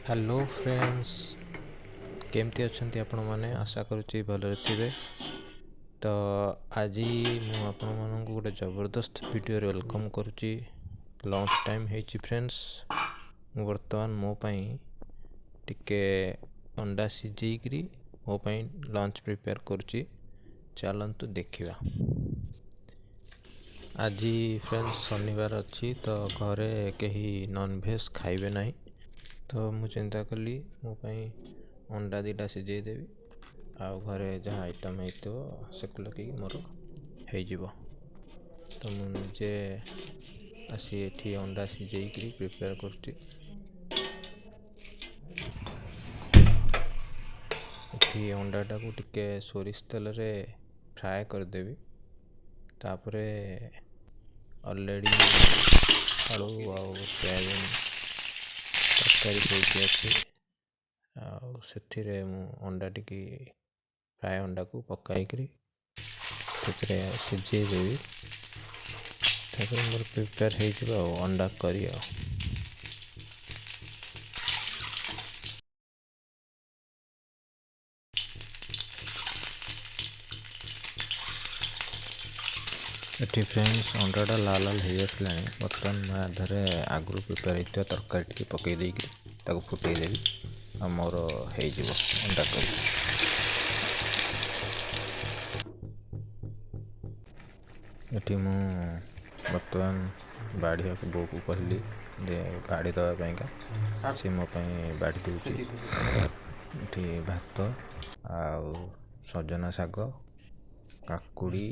Hello friends, केमती अच्छा आपण मैंने आशा करुच्ची भलरे थे। तो आज मुझे गोटे जबरदस्त वीडियो वेलकम करुच्ची। लंच टाइम है फ्रेंड्स। बर्तमान मोपाई टिके अंडा सिझेकरी मोपाई लंच प्रिपेयर करुच्ची। चलतु देखा। आज फ्रेंड्स शनिवार अच्छी तो घरे कहीं नॉनवेज खाइबे नहीं, तो मु चिंता कली मो अंडा दीटा सिझे देवी आ घरे जहाँ आइटम हो से लगे मोर हो। तो मुझे आसी एठी अंडा सिझेकरी प्रिपेयर कर अंडाटा को टिके सोरिष तेल रे फ्राए करदेवी। तापरे ऑलरेडी आलू आउ सोयाबीन तरकारी होती अच्छी से अंडा टी फ्राए अंडा को पकाई सिझे देवी। मोर प्रिपेयर हो अंडा करी एटी फ्रेंड्स अंडाटा लाल लाल हो आसला। बर्तमान मैं आधारे आगु प्रिपेयर होता तरकारी टी पकई देकी फुटे देवी आ मोर हो अंडा करी। एटी मु बर्तमान बाढ़िया बो को कहली बाड़ी दवापाई सी मोपाई बाड़ी दूची। भात आउ सजना शाग काकुड़ी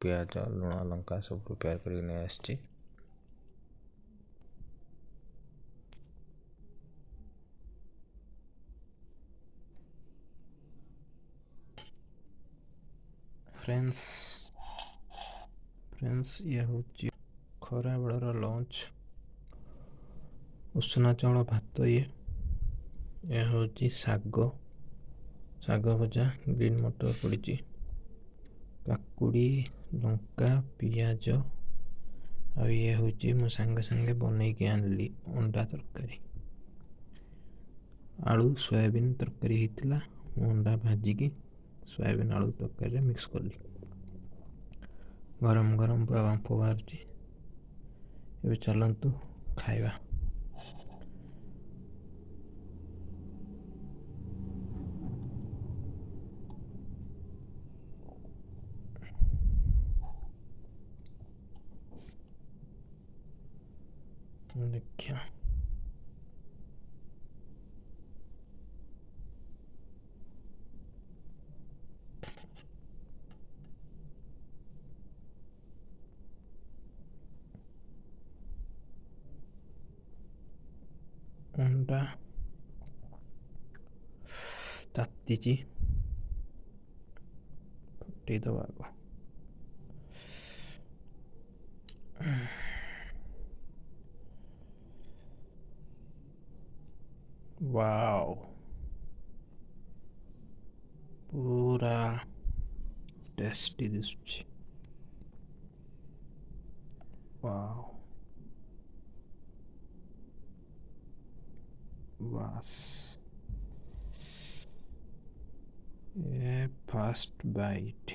पियाज लुण लंका सब प्रिपेयर कर फ्रेंड्स ये हूँ खरा बेलर लंच। उषुना चाउल भात ये हूँ शाग भजा ग्रीन मटर पड़ी काकुड़ी लंका पियाज आ ये हूँ मो सांगे सांगे बनईकी आनली अंडा तरकारी आलू सोयाबीन तरकारी होता। अंडा भाजिकी सोयाबीन आलू तरकारी मिक्स कली गरम गरम पूरा बांफ बाहर। चलतु खाइबा। देखिए अंडा ताती फुटे दबा वाओ पूरा टेस्टी दिसुची। वाओ बस ये फर्स्ट बाइट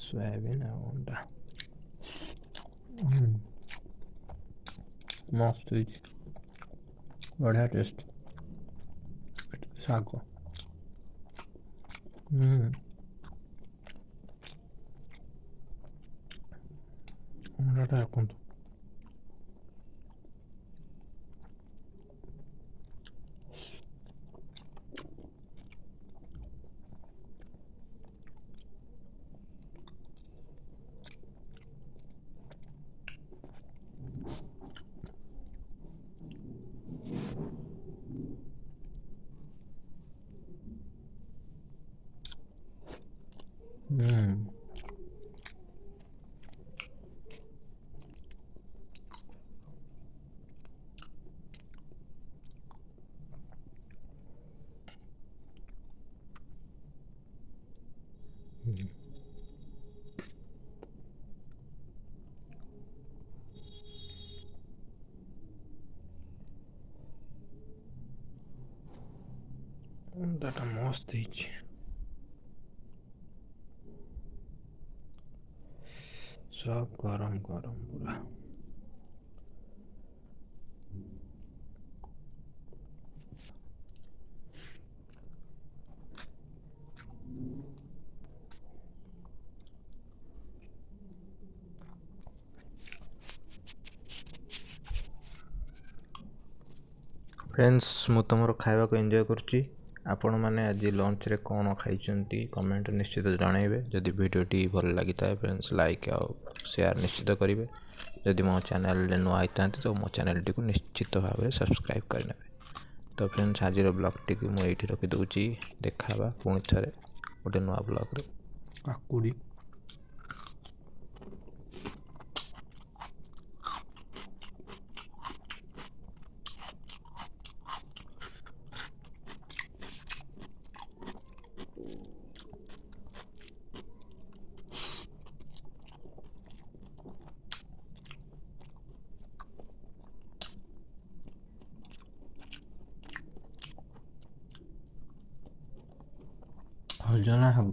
सोयाबीन अंडा मस्त बढ़िया टेस्ट शाग अंडाटा देखो ଅଣ୍ଡାଟା ମସ୍ତ ହେଇଛି। सब गरम गरम पूरा। फ्रेंड्स मु तुम खावा को एंजॉय करुच्ची। आपण मैंने आज लंच रे कौन खाई कमेंट निश्चित जनइबे। जदि वीडियोटी भल लगी था फ्रेंड्स लाइक और शेयर निश्चित करेंगे। जदि मो चैनल नुआ होता तो मो चैनल टी निश्चित भाव में सब्सक्राइब करने। तो फ्रेंड्स आज ब्लॉग टी मुझे रखिदे। देखा पुणी थे गोटे नुआ ब्लॉग रे। काकुड़ी हलजना हब।